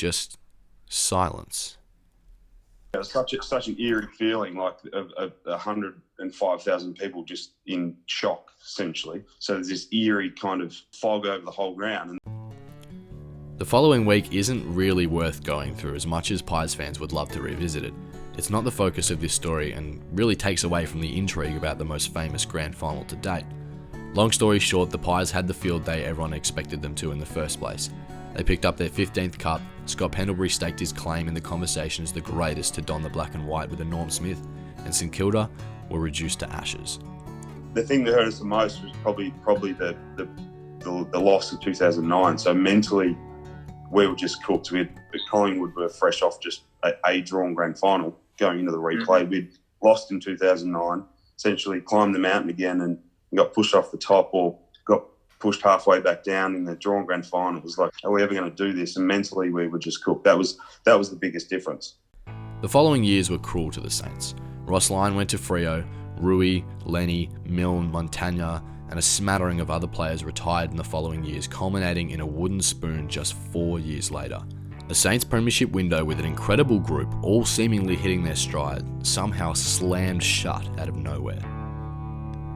just silence. It was such an eerie feeling, like 105,000 people just in shock, essentially. So there's this eerie kind of fog over the whole ground. The following week isn't really worth going through as much as Pies fans would love to revisit it. It's not the focus of this story and really takes away from the intrigue about the most famous grand final to date. Long story short, the Pies had the field day everyone expected them to in the first place. They picked up their 15th cup, Scott Pendlebury staked his claim in the conversation as the greatest to don the black and white with a Norm Smith, and St Kilda were reduced to ashes. The thing that hurt us the most was probably the loss of 2009. So mentally, we were just cooked. Collingwood were fresh off just a drawn grand final going into the replay. We'd lost in 2009, essentially climbed the mountain again and got pushed off the top or got pushed halfway back down in the drawn grand final. It was like, are we ever going to do this? And mentally, we were just cooked. That was the biggest difference. The following years were cruel to the Saints. Ross Lyon went to Freo, Rui, Lenny, Milne, Montagna, and a smattering of other players retired in the following years, culminating in a wooden spoon just 4 years later. The Saints' premiership window, with an incredible group, all seemingly hitting their stride, somehow slammed shut out of nowhere.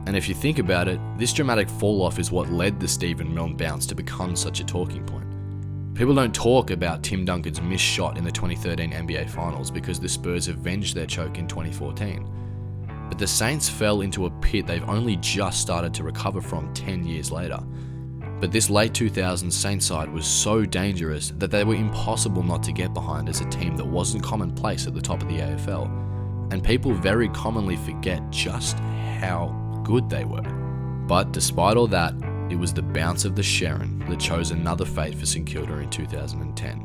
And if you think about it, this dramatic fall-off is what led the Stephen Milne bounce to become such a talking point. People don't talk about Tim Duncan's missed shot in the 2013 NBA Finals because the Spurs avenged their choke in 2014. But the Saints fell into a pit they've only just started to recover from 10 years later. But this late 2000s Saints side was so dangerous that they were impossible not to get behind as a team that wasn't commonplace at the top of the AFL. And people very commonly forget just how good they were. But despite all that, it was the bounce of the Sherrin that chose another fate for St Kilda in 2010.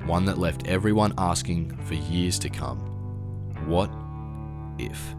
One that left everyone asking for years to come, what if?